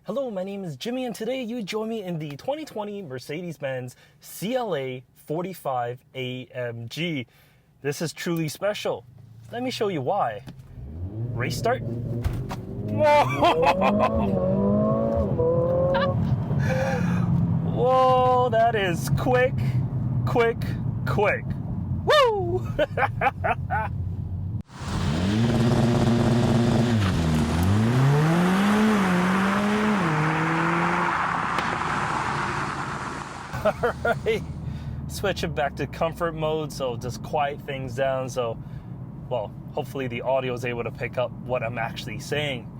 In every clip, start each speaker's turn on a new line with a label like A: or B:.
A: Hello, my name is Jimmy, and today you join me in the 2020 Mercedes-Benz CLA 45 AMG. This is truly special. Let me show you why. Race start. Whoa, that is quick. Woo! Alright, switch it back to comfort mode, so just quiet things down, so, well, hopefully the audio is able to pick up what I'm actually saying.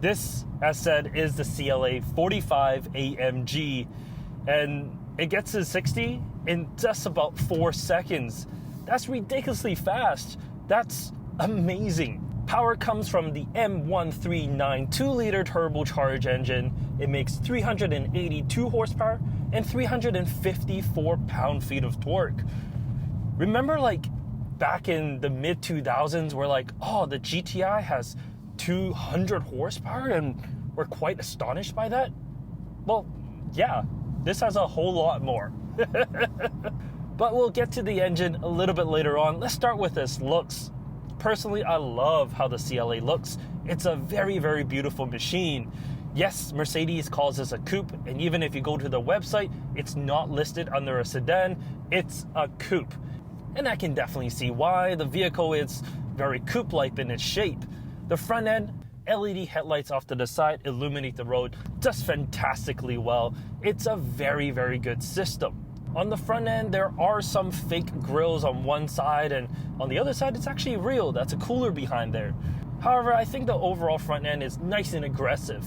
A: This, as said, is the CLA 45 AMG, and it gets to 60 in just about 4 seconds. That's ridiculously fast. That's amazing. Power comes from the M139 2-liter turbocharged engine. It makes 382 horsepower and 354 pound-feet of torque. Remember, like, back in the mid-2000s, we're like, oh, the GTI has 200 horsepower, and we're quite astonished by that? Well, yeah, this has a whole lot more. But we'll get to the engine a little bit later on. Let's start with its looks. Personally, I love how the CLA looks. It's a very, very beautiful machine. Yes, Mercedes calls this a coupe, and even if you go to the website, it's not listed under a sedan, it's a coupe. And I can definitely see why. The vehicle is very coupe-like in its shape. The front end, LED headlights off to the side illuminate the road just fantastically well. It's a very, very good system. On the front end, there are some fake grills on one side, and on the other side, it's actually real. That's a cooler behind there. However, I think the overall front end is nice and aggressive.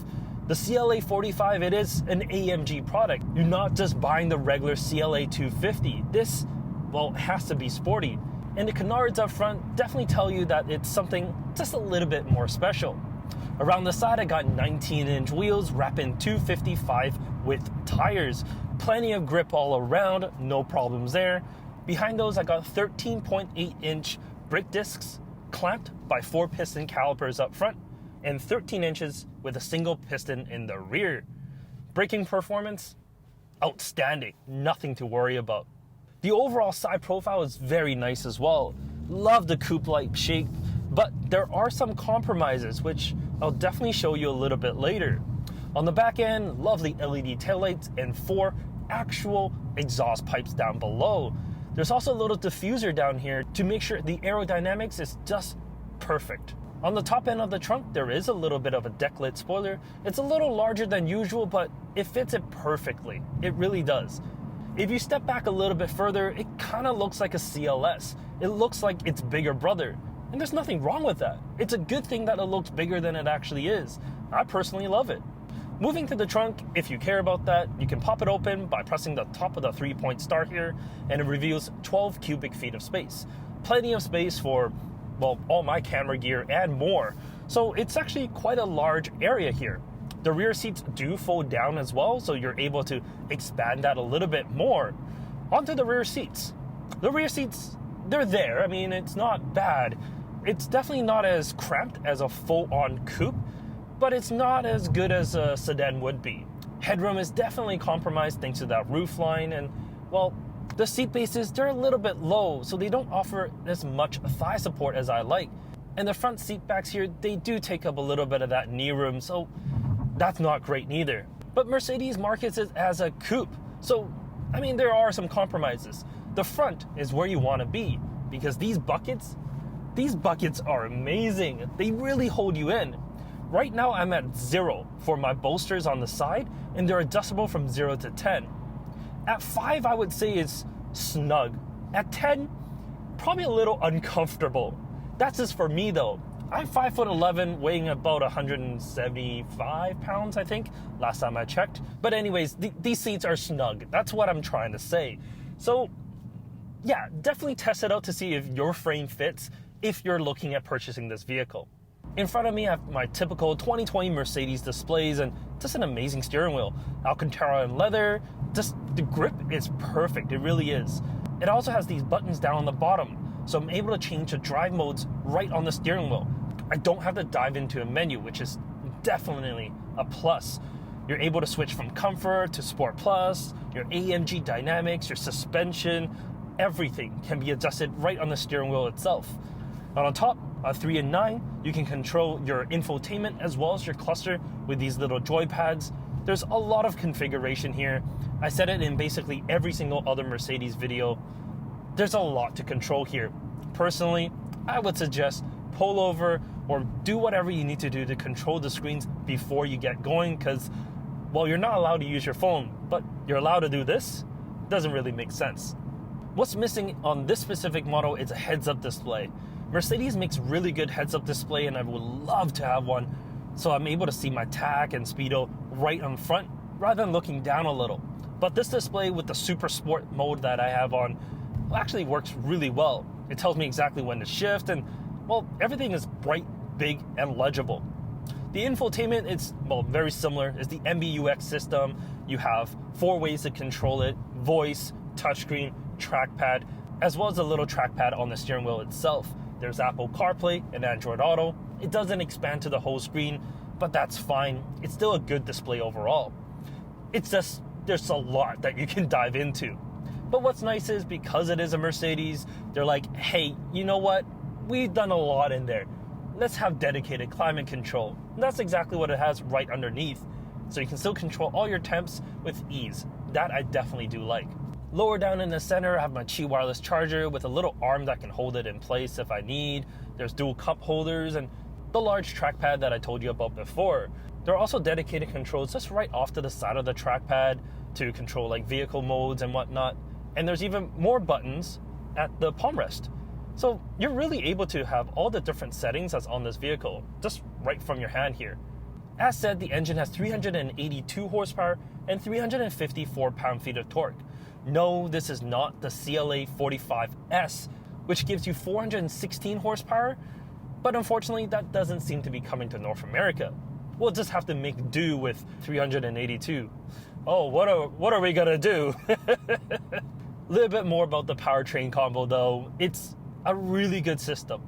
A: The CLA 45, it is an AMG product. You're not just buying the regular CLA 250. This, well, has to be sporty. And the canards up front definitely tell you that it's something just a little bit more special. Around the side, I got 19-inch wheels wrapping 255 width tires. Plenty of grip all around, no problems there. Behind those, I got 13.8-inch brake discs clamped by 4 piston calipers up front and 13 inches with a single piston in the rear. Braking performance, outstanding, nothing to worry about. The overall side profile is very nice as well. Love the coupe-like shape, but there are some compromises, which I'll definitely show you a little bit later. On the back end, lovely LED taillights and 4 actual exhaust pipes down below. There's also a little diffuser down here to make sure the aerodynamics is just perfect. On the top end of the trunk, there is a little bit of a deck lid spoiler. It's a little larger than usual, but it fits it perfectly. It really does. If you step back a little bit further, it kind of looks like a CLS. It looks like its bigger brother. And there's nothing wrong with that. It's a good thing that it looks bigger than it actually is. I personally love it. Moving to the trunk, if you care about that, you can pop it open by pressing the top of the 3-point star here, and it reveals 12 cubic feet of space. Plenty of space for, well, all my camera gear and more. So it's actually quite a large area here. The rear seats do fold down as well, so you're able to expand that a little bit more. Onto the rear seats. The rear seats, they're there. I mean, it's not bad. It's definitely not as cramped as a full-on coupe, but it's not as good as a sedan would be. Headroom is definitely compromised thanks to that roofline, and, well, the seat bases, they're a little bit low, so they don't offer as much thigh support as I like. And the front seat backs here, they do take up a little bit of that knee room, so that's not great neither. But Mercedes markets it as a coupe, so, I mean, there are some compromises. The front is where you want to be, because these buckets are amazing. They really hold you in. Right now, I'm at 0 for my bolsters on the side, and they're adjustable from 0 to 10. At 5, I would say it's snug. At 10, probably a little uncomfortable. That's just for me, though. I'm 5'11", weighing about 175 pounds, I think, last time I checked. But anyways, these seats are snug. That's what I'm trying to say. So, yeah, definitely test it out to see if your frame fits if you're looking at purchasing this vehicle. In front of me, I have my typical 2020 Mercedes displays and just an amazing steering wheel. Alcantara and leather, just the grip is perfect, it really is. It also has these buttons down on the bottom, so I'm able to change the drive modes right on the steering wheel. I don't have to dive into a menu, which is definitely a plus. You're able to switch from Comfort to Sport Plus, your AMG dynamics, your suspension, everything can be adjusted right on the steering wheel itself. And on top, 3 and 9, you can control your infotainment as well as your cluster with these little joypads. There's a lot of configuration here. I said it in basically every single other Mercedes video. There's a lot to control here. Personally, I would suggest pull over or do whatever you need to do to control the screens before you get going, because, well, you're not allowed to use your phone, but you're allowed to do this? Doesn't really make sense. What's missing on this specific model is a heads-up display. Mercedes makes really good heads-up display, and I would love to have one, so I'm able to see my tach and speedo right on front rather than looking down a little. But this display with the Super Sport mode that I have on actually works really well. It tells me exactly when to shift, and, well, everything is bright, big, and legible. The infotainment is, well, very similar. It's the MBUX system. You have 4 ways to control it: voice, touchscreen, trackpad, as well as a little trackpad on the steering wheel itself. There's Apple CarPlay and Android Auto. It doesn't expand to the whole screen, but that's fine. It's still a good display overall. It's just, there's a lot that you can dive into. But what's nice is, because it is a Mercedes, they're like, hey, you know what? We've done a lot in there. Let's have dedicated climate control. And that's exactly what it has right underneath. So you can still control all your temps with ease. That I definitely do like. Lower down in the center, I have my Qi wireless charger with a little arm that can hold it in place if I need. There's dual cup holders and the large trackpad that I told you about before. There are also dedicated controls just right off to the side of the trackpad to control like vehicle modes and whatnot. And there's even more buttons at the palm rest. So you're really able to have all the different settings that's on this vehicle just right from your hand here. As said, the engine has 382 horsepower and 354 pound-feet of torque. No, this is not the CLA 45S, which gives you 416 horsepower, but unfortunately that doesn't seem to be coming to North America. We'll just have to make do with 382. Oh, what are we gonna do? A little bit more about the powertrain combo though. It's a really good system.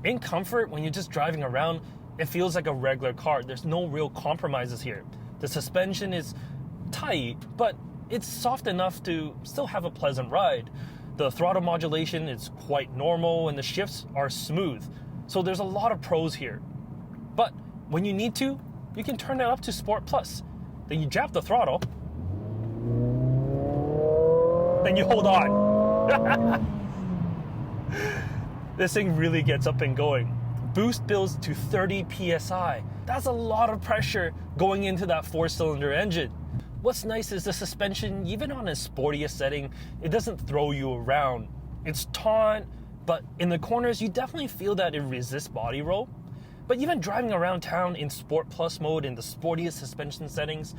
A: In comfort, when you're just driving around, it feels like a regular car. There's no real compromises here. The suspension is tight, but it's soft enough to still have a pleasant ride. The throttle modulation is quite normal and the shifts are smooth. So there's a lot of pros here. But when you need to, you can turn it up to Sport Plus. Then you jab the throttle. Then you hold on. This thing really gets up and going. Boost builds to 30 PSI. That's a lot of pressure going into that 4-cylinder engine. What's nice is the suspension, even on its sportiest setting, it doesn't throw you around. It's taut, but in the corners, you definitely feel that it resists body roll. But even driving around town in Sport Plus mode in the sportiest suspension settings,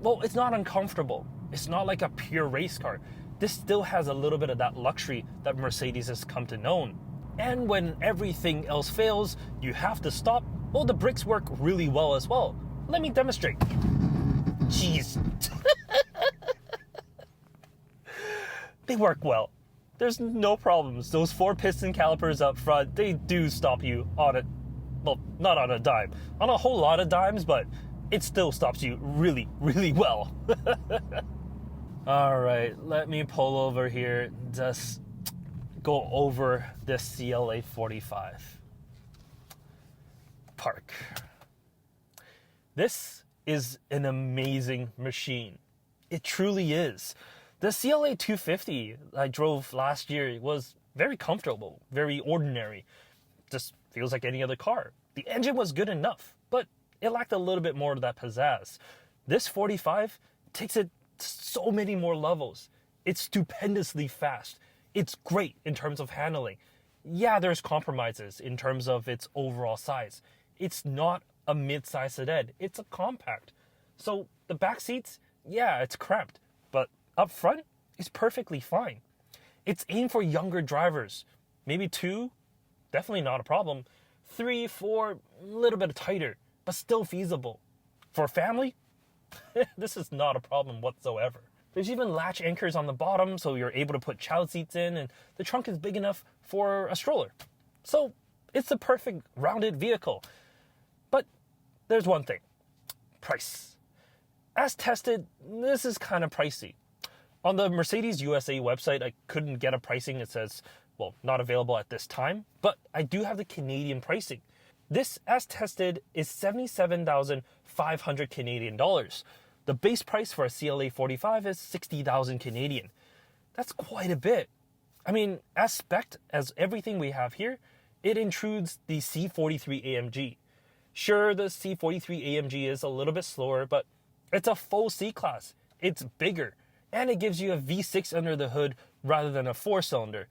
A: well, it's not uncomfortable. It's not like a pure race car. This still has a little bit of that luxury that Mercedes has come to know. And when everything else fails, you have to stop. Well, the brakes work really well as well. Let me demonstrate. Jeez. They work well. There's no problems. Those 4 piston calipers up front, they do stop you on it. Well, not on a dime. On a whole lot of dimes, but it still stops you really, really well. All right, let me pull over here. Just go over this CLA 45. Park. This is an amazing machine. It truly is. The CLA 250 I drove last year was very comfortable, very ordinary. Just feels like any other car. The engine was good enough, but it lacked a little bit more of that pizzazz. This 45 takes it so many more levels. It's stupendously fast. It's great in terms of handling. Yeah, there's compromises in terms of its overall size. It's not a mid-size sedan. It's a compact. So the back seats, yeah, it's cramped, but up front, it's perfectly fine. It's aimed for younger drivers. Maybe 2, definitely not a problem. 3, 4, a little bit tighter, but still feasible. For family, this is not a problem whatsoever. There's even latch anchors on the bottom, so you're able to put child seats in, and the trunk is big enough for a stroller. So it's the perfect rounded vehicle. But there's one thing: price. as tested, this is kind of pricey. On the Mercedes USA website, I couldn't get a pricing. It says, well, not available at this time, but I do have the Canadian pricing. This, as tested, is 77,500 Canadian dollars. The base price for a CLA 45 is 60,000 Canadian. That's quite a bit. I mean, as spec'd as everything we have here, it intrudes the C43 AMG. Sure, the C43 AMG is a little bit slower, but it's a full C-Class. It's bigger, and it gives you a V6 under the hood rather than a 4-cylinder.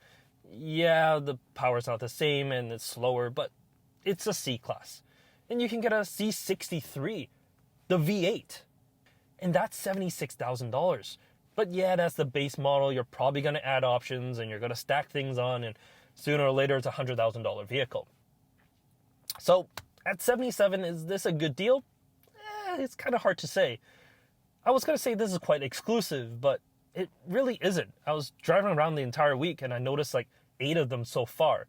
A: Yeah, the power's not the same and it's slower, but it's a C-Class. And you can get a C63, the V8, and that's $76,000. But yeah, that's the base model. You're probably going to add options and you're going to stack things on, and sooner or later it's a $100,000 vehicle. So at 77, is this a good deal? It's kind of hard to say. I was going to say this is quite exclusive, but it really isn't. I was driving around the entire week and I noticed like 8 of them so far.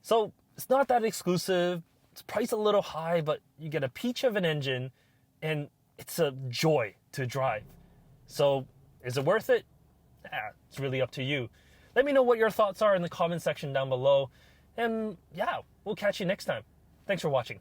A: So it's not that exclusive. It's priced a little high, but you get a peach of an engine and it's a joy to drive. So is it worth it? It's really up to you. Let me know what your thoughts are in the comment section down below. And yeah, we'll catch you next time. Thanks for watching.